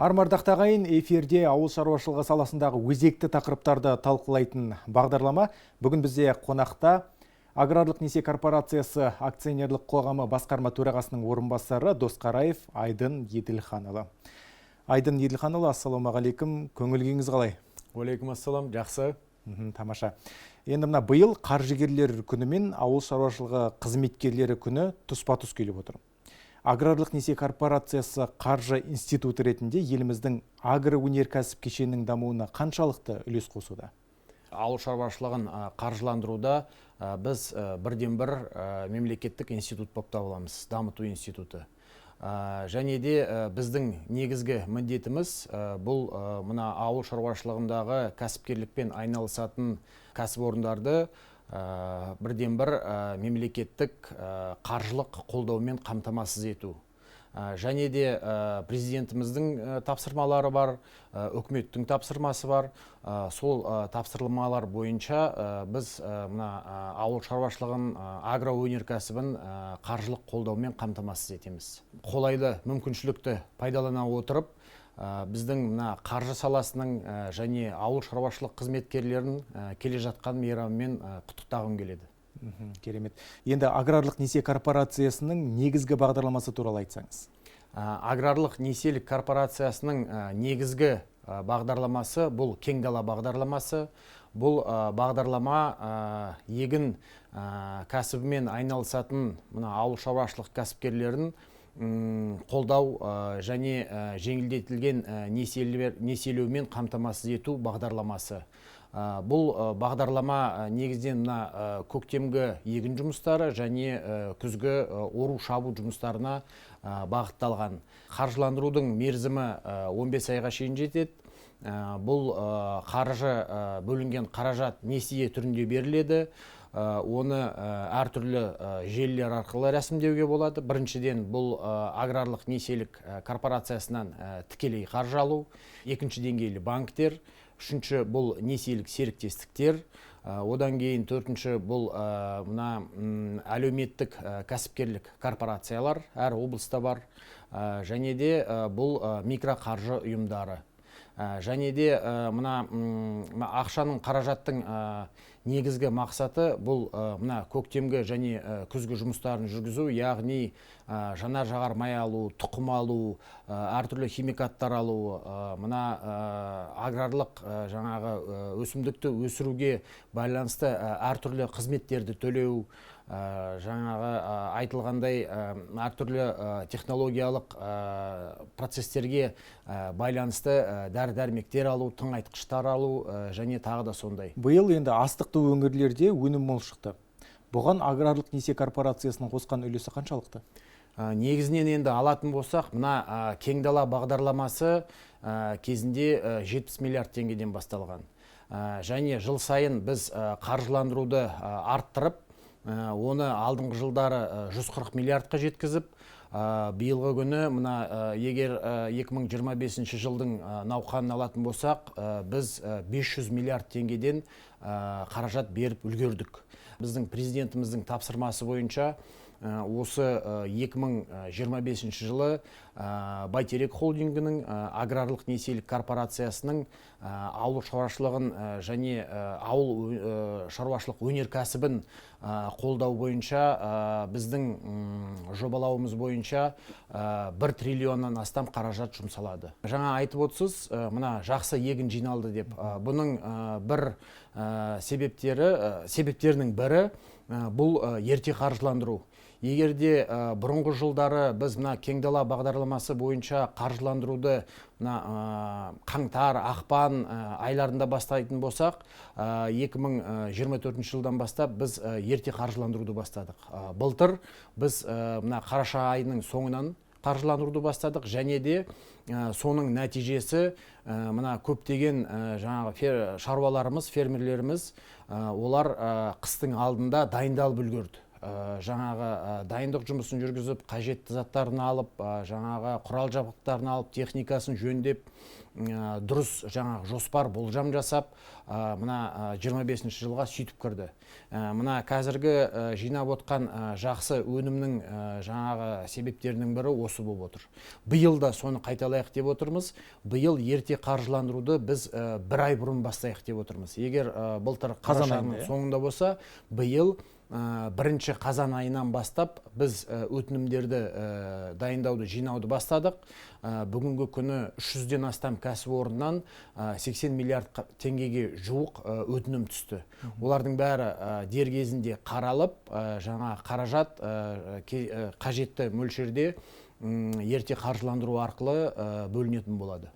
Армардақтағы ағайын, эфирде ауыл шаруашылығы саласындағы өзекті тақырыптарды талқылайтын бағдарлама. Бүгін бізде қонақта Аграрлық несие корпорациясы акционерлік қоғамы басқарма төрағасының орынбасары Досқараев Айдын Еділханұлы. Айдын Еділханұлы, ассалаумағалейкум, көңіл-күйіңіз қалай? Уалейкум ассалам, жақсы. Тамаша. Енді мына биыл қаржыгерлер күні мен ауыл шаруашылығы қызметкерлері күні тұспа-тұс келіп отыр. Аграрлық несие корпорациясы қаржы институты ретінде еліміздің агроөнеркәсіп кешенінің дамуына қаншалықты үлес қосуда? Ауыл шаруашылығын қаржыландыруда біз бірден бір мемлекеттік институт болып табыламыз, дамыту институты. Және де біздің негізгі міндетіміз бұл мына ауыл шаруашылығындағы кәсіпкерлікпен айналысатын кәсіпорындарды бірден бір мемлекеттік қаржылық қолдаумен қамтамасыз ету. Және де президентіміздің тапсырмалары бар, үкіметтің тапсырмасы бар. Сол тапсырмалар бойынша біз мына ауыл шаруашылығын, агроөнеркәсібін қаржылық қолдаумен қамтамасыз етеміз. Қолайлы мүмкіншілікті пайдалана отырып, біздің мына қаржы саласының және ауыл шаруашылық қызметкерлерін келе жатқан мейрамымен құттықтағым келеді. Керемет. Енді Аграрлық несие корпорациясының негізгі бағдарламасы туралы айтсаңыз. Аграрлық несиелік корпорациясының негізгі бағдарламасы бұл кең дала бағдарламасы. Бұл бағдарлама егін кәсібімен айналысатын мына ауыл шаруашылық кәсіпкерлерін қолдау және жеңілдетілген несиелеумен қамтамасыз ету бағдарламасы. Бұл бағдарлама негізден көктемгі егін жұмыстары және күзгі ору шабу жұмыстарына бағытталған. Қаржыландырудың мерзімі 15 айға шейін жетеді. Бұл қаржы бөлінген қаражат несие түрінде беріледі. Оны әртүрлі желілер арқылы рәсімдеуге болады. Біріншіден бұл аграрлық несиелік корпорациясынан тікелей қаржы алу, екінші деңгейлі банктер, үшінші бұл несиелік серіктестіктер, одан кейін төртінші бұл мына әлеуметтік кәсіпкерлік корпорациялар әр облыста бар, және де бұл микроқаржы ұйымдары. Және де мына ақшаның қаражаттың негізгі мақсаты бұл мына көктемгі және күзгі жұмыстарын жүргізу, яғни жанар-жағар май алу, тұқым алу, әртүрлі химикаттар алу, мына аграрлық жаңағы өсімдікті өсіруге байланысты әртүрлі қызметтерді төлеу, жаңағы айтылғандай әртүрлі технологиялық процестерге байланысты дәрі-дәрмектер алу, тыңайтқыштар алу және тағы да сондай. Биыл енді астықты өңірлерде өнім мол шықты. Бұған Аграрлық несие корпорациясының қосқан үлесі қаншалықты? Негізінен енді алатын болсақ, мына кең дала бағдарламасы кезінде 70 миллиард теңгеден басталған. Және жыл сайын біз қаржыландыруды арттырып, оны алдыңғы жылдары 140 миллиардқа жеткізіп, биылғы күні мына егер 2025 жылдың науқанын алатын болсақ, біз 500 миллиард теңгеден қаражат беріп үлгердік. Біздің президентіміздің тапсырмасы бойынша осы 2025 жылы Бәйтерек холдингінің аграрлық несиелік корпорациясының ауыл шаруашылығын және ауыл шаруашылық өнеркәсібін қолдау бойынша біздің жобалауымыз бойынша 1 триллионнан астам қаражат жұмсалады. Жаңа айтып отырсыз, мына жақсы егін жиналды деп. Бұның бір себептерінің бірі бұл ерте қаржыландыру. Егерде бұрынғы жылдары біз мына кең дала бағдарламасы бойынша қаржыландыруды қаңтар, ақпан айларында бастайтын болсақ, 2024 жылдан бастап біз ерте қаржыландыруды бастадық. Былтыр біз мына қараша айының соңынан қаржыландыруды бастадық, және де соның нәтижесі мына көптеген жаңағы шаруаларымыз, фермерлеріміз олар қыстың алдында дайындалып үлгерді. жаңағы дайындық жұмысын жүргізіп, қажетті заттарын алып, жаңағы құрал жабдықтарын алып, техникасын жөндеп, дұрыс жаңағы жоспар болжам жасап, мына 25 жылға сөйтіп кірді. Мына қазіргі жинап отқан жақсы өнімнің жаңағы себептерінің бірі осы болып отыр. Биыл да соны қайталайық деп отырмыз. Биыл ерте қаржыландыруды біз 1 ай бұрын бастайық деп отырмыз. Егер былтыр қарашаның соңында болса, биыл 1 қазан айынан бастап біз өтінімдерді дайындауды, жинауды бастадық. Бүгінгі күні 300-ден астам кәсіпорыннан 80 миллиард теңгеге жуық өтінім түсті. Олардың бәрі дер кезінде қаралып, жаңа қаражат қажетті мөлшерде ерте қаржыландыру арқылы бөлінетін болады.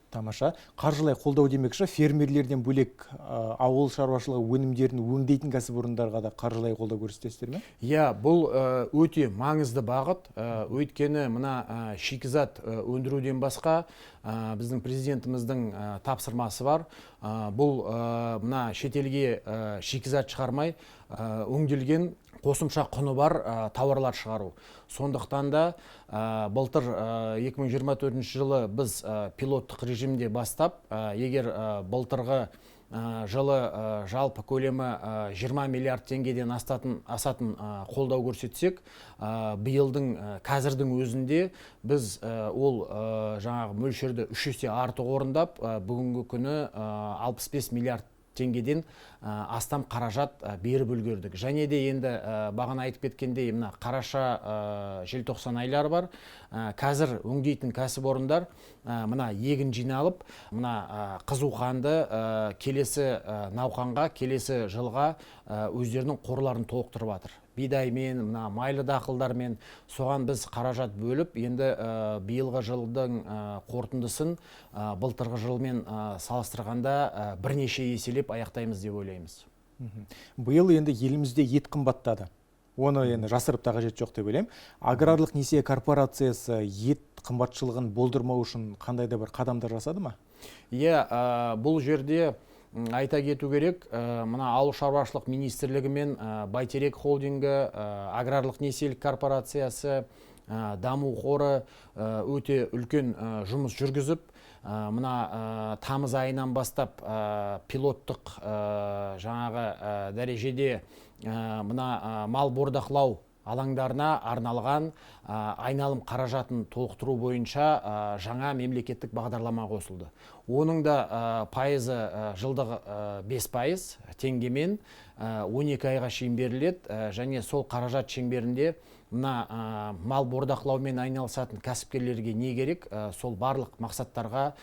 Тамаша. Қаржылай қолдау демекші, фермерлерден бөлек ауыл шаруашылығы өнімдерін өңдейтін кәсіпорындарға да қаржылай қолдау көрсетесіздер ме? Иә, бұл өте маңызды бағыт. Өйткені мына шикізат өндіруден басқа біздің президентіміздің тапсырмасы бар. Бұл мына шетелге шикізат шығармай өңделген қосымша құны бар тауарлар шығару. Сондықтан да былтыр 2024 жылы біз пилоттық режимде бастап, егер былтырғы жылы жалпы көлемі 20 миллиард теңгеден асатын қолдау көрсетсек, биылдың қазірдің өзінде біз ол жаңағы мөлшерді 3 есе артық орындап, бүгінгі күні 65 миллиард теңгеден астам қаражат беріп үлгердік. Және де енді бағана айтып кеткендей, мына қараша, желтоқсан айлары бар. Қазір өңдейтін кәсіпорындар мына егін жиналып, мына қызу қанды келесі науқанға, келесі жылға өздерінің қорларын толықтырып жатыр. Бидаймен, мына майлы дақылдармен соған біз қаражат бөліп, енді биылғы жылдың қорытындысын былтырғы жылмен салыстырғанда бірнеше еселеп аяқтаймыз деп ойлаймыз. Биыл енді елімізде ет қымбаттады. Оны енді жасырып та қажет жоқ деп ойлаймын. Аграрлық несие корпорациясы ет қымбатшылығын болдырмау үшін қандай да бір қадамдар жасады ма? Иә, бұл жерде айта кету керек, мына ауыл шаруашылық министрлігі мен Бәйтерек холдингі, аграрлық несиелік корпорациясы, даму қоры өте үлкен жұмыс жүргізіп, мына тамыз айынан бастап пилоттық жаңағы дәрежеде мына мал бордақылау алаңдарына арналған айналым қаражатын толықтыру бойынша жаңа мемлекеттік бағдарлама қосылды. Оның да пайызы жылдығы 5% теңгемен 12 айға шейін беріледі, және сол қаражат шеңберінде мына мал бордақылаумен айналысатын кәсіпкерлерге не керек, сол барлық мақсаттарға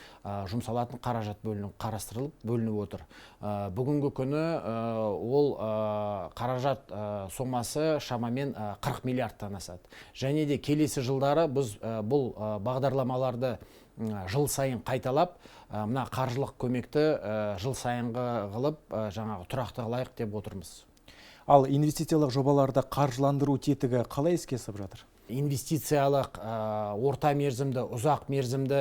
жұмсалатын қаражат қарастырылып бөлініп отыр. Бүгінгі күні ол қаражат сомасы шамамен 40 миллиардтан асады. Және де келесі жылдары біз бұл бағдарламаларды жыл сайын қайталап, мына қаржылық көмекті жыл сайынғы қылып, жаңағы тұрақты қылайық деп отырмыз. Ал инвестициялық жобаларды қаржыландыру тетігі қалай іске асып жатыр? Инвестициялық орта мерзімді, ұзақ мерзімді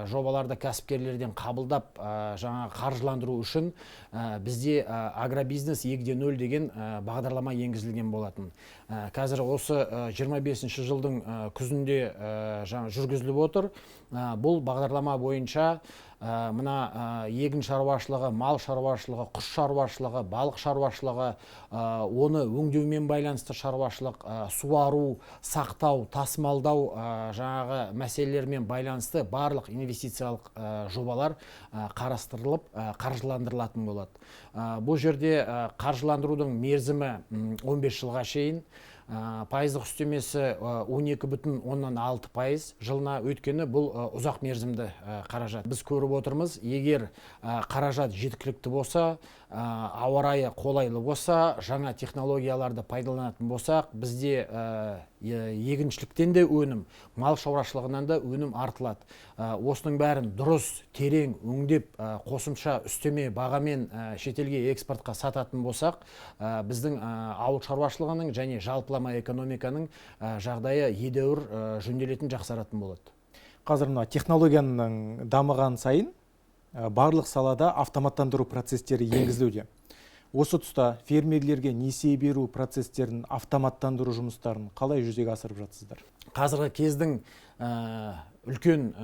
жобаларды кәсіпкерлерден қабылдап жаңа қаржыландыру үшін бізде агробизнес 2.0 деген бағдарлама енгізілген болатын. Қазір осы 25 жылдың күзінде жүргізіліп отыр. Бұл бағдарлама бойынша мына егін шаруашылығы, мал шаруашылығы, құс шаруашылығы, балық шаруашылығы, оны өңдеумен байланысты шаруашылық, суару, сақтау, тасымалдау жаңағы мәселелермен байланысты барлық инвестициялық жобалар қарастырылып, қаржыландырылатын болады. Бұл жерде қаржыландырудың мерзімі 15 жылға шейін, пайыздық үстемесі 12,6% жылына, өткені бұл ұзақ мерзімді қаражат. Біз көріп отырмыз, егер қаражат жеткілікті болса, ауа райы қолайлы болса, жаңа технологияларды пайдаланатын болсақ, бізде егіншіліктен де өнім, мал шаруашылығынан да өнім артылады. Осының бәрін дұрыс, терең өңдеп, қосымша үстеме бағамен шетелге экспортқа сататын болсақ, біздің ауыл шаруашылығының және жалпылама экономиканың жағдайы едәуір жөнделетін, жақсаратын болады. Қазір мына технологияның дамыған сайын барлық салада автоматтандыру процестері енгізілуде. Осы тұста фермерлерге несие беру процестерін автоматтандыру жұмыстарын қалай жүзеге асырып жатсыздар? Қазіргі кездің үлкен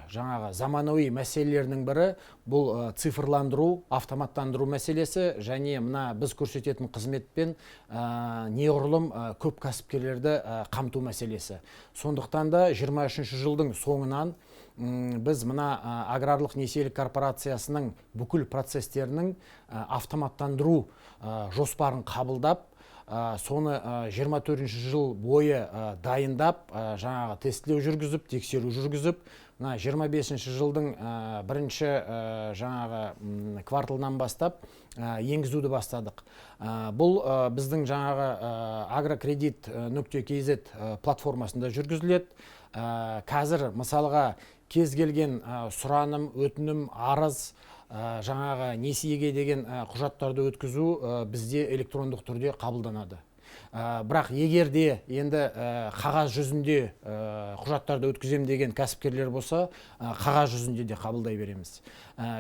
жаңағы заманауи мәселелерінің бірі бұл цифрландыру, автоматтандыру мәселесі, және мына біз көрсететін қызметпен неғұрлым көп кәсіпкерлерді қамту мәселесі. Сондықтан да 23 жылдың соңынан біз мына аграрлық несиелік корпорациясының бүкіл процестерінің автоматтандыру жоспарын қабылдап, соны 24 жыл бойы дайындап, жаңағы тестілеу жүргізіп, тексеру жүргізіп, 25 жылдың бірінші жаңағы кварталынан бастап енгізуді бастадық. Бұл біздің жаңағы agrokredit.kz платформасында жүргізіледі. Қазір мысалға кез келген сұраным, өтінім, арыз, жаңағы несиеге деген құжаттарды өткізу бізде электрондық түрде қабылданады. Бірақ егерде енді қағаз жүзінде құжаттарды өткізем деген кәсіпкерлер болса, қағаз жүзінде де қабылдай береміз.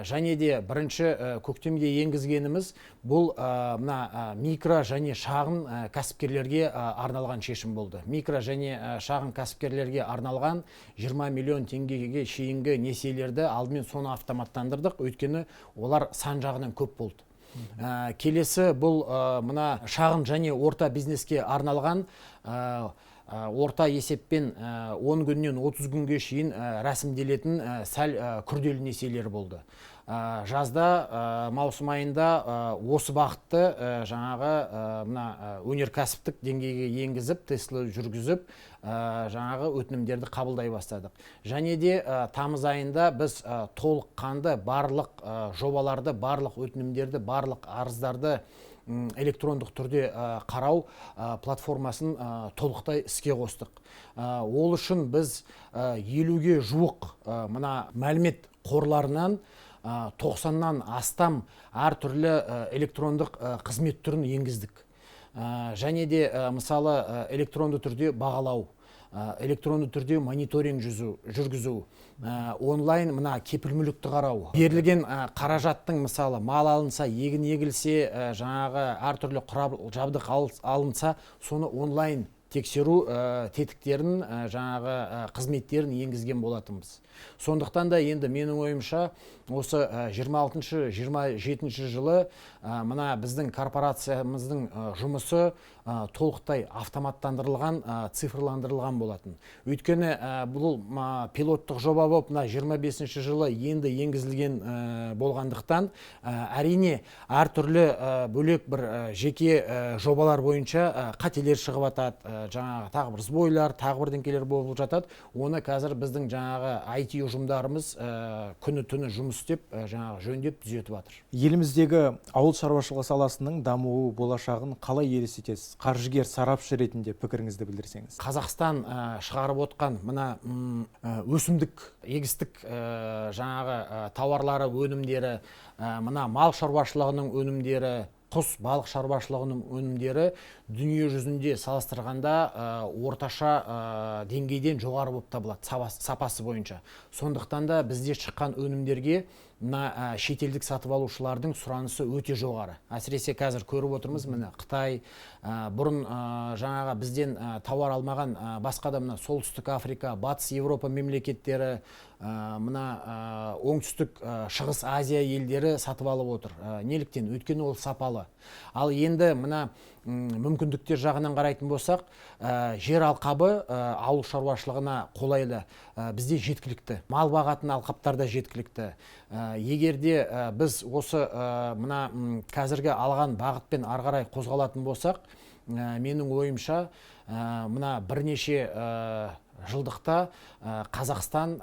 Және де бірінші көктемге енгізгеніміз бұл мына микро және шағын кәсіпкерлерге арналған шешім болды. Микро және шағын кәсіпкерлерге арналған 20 миллион теңгеге шейінгі несиелерді алдымен соны автоматтандырдық, өйткені олар сан жағынан көп болды. Келесі бұл мына шағын және орта бизнеске арналған орта есеппен 10 күннен 30 күнге шейін рәсімделетін сәл күрделі несиелер болды. Жазда, маусым айында осы бағытты жаңағы мына өнеркәсіптік деңгейге енгізіп, тестілеу жүргізіп, жаңағы өтінімдерді қабылдай бастадық. Және де тамыз айында біз толыққанды барлық жобаларды, барлық өтінімдерді, барлық арыздарды электрондық түрде қарау платформасын толықтай іске қостық. Ол үшін біз 50-ге жуық мына мәлімет қорларынан 90-нан астам әртүрлі электрондық қызмет түрін енгіздік. Және де мысалы электронды түрде бағалау, электронды түрде мониторинг жүргізу, онлайн мына кепіл мүлікті қарау, берілген қаражаттың мысалы мал алынса, егін егілсе, жаңағы әртүрлі құрал жабдық алынса, соны онлайн тексеру тетіктерін, жаңағы қызметтерін енгізген болатынбыз. Сондықтан да енді менің ойымша осы 26-27 жылы мына біздің корпорациямыздың жұмысы толықтай автоматтандырылған, цифрландырылған болатын. Өйткені бұл пилоттық жоба болып, 25 жылы енді енгізілген болғандықтан, әрине әртүрлі бөлек бір жеке жобалар бойынша қателер шығып атады, жаңағы тағы бір сбойлар, тағы бірдеңкелер болып жатады. Оны қазір біздің жаңағы IT ұжымдарымыз күні түні жұмыс істеп, жаңағы жөндеп түзетіп жатыр. Еліміздегі ауыл шаруашылығы саласының дамуы болашағын қалай елестетесіз? Қаржыгер сарапшы ретінде пікіріңізді білдірсеңіз. Қазақстан шығарып отқан мына өсімдік, егістік жаңағы тауарлары, өнімдері, мына мал шаруашылығының өнімдері, құс балық шаруашылығының өнімдері дүние жүзінде салыстырғанда орташа деңгейден жоғары болып табылады сапасы бойынша. Сондықтан да бізде шыққан өнімдерге мына шетелдік сатып алушылардың сұранысы өте жоғары. Әсіресе қазір көріп отырмыз, міне Қытай, бұрын жаңағы бізден тауар алмаған басқа да мына солтүстік Африка, батыс Европа мемлекеттері, мына оңтүстік шығыс Азия елдері сатып алып отыр. Неліктен? Өйткені ол сапалы. Ал енді мына мүмкіндіктер жағынан қарайтын болсақ, жер алқабы ауыл шаруашылығына қолайлы, бізде жеткілікті. Мал бағатын алқаптарда жеткілікті. Егерде біз осы мына қазіргі алған бағытпен ары қарай қозғалатын болсақ, менің ойымша мына бірнеше жылдықта Қазақстан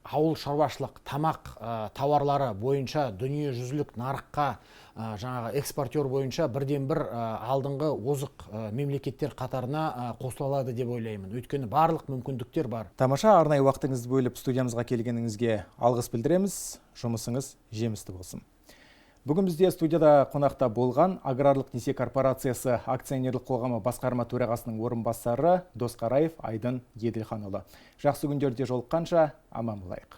ауыл шаруашылық тамақ тауарлары бойынша дүние жүзілік нарыққа жаңағы экспортер бойынша бірден бір алдыңғы озық мемлекеттер қатарына қосыла алады деп ойлаймын. Өйткені барлық мүмкіндіктер бар. Тамаша, арнайы уақытыңызды бөліп студиямызға келгеніңізге алғыс білдіреміз. Жұмысыңыз жемісті болсын. Бүгін бізде студияда қонақта болған Аграрлық несие корпорациясы акционерлік қоғамы басқарма төрағасының орынбасары Досқараев Айдын Еділханұлы. Жақсы күндерде жолыққанша аман болайық.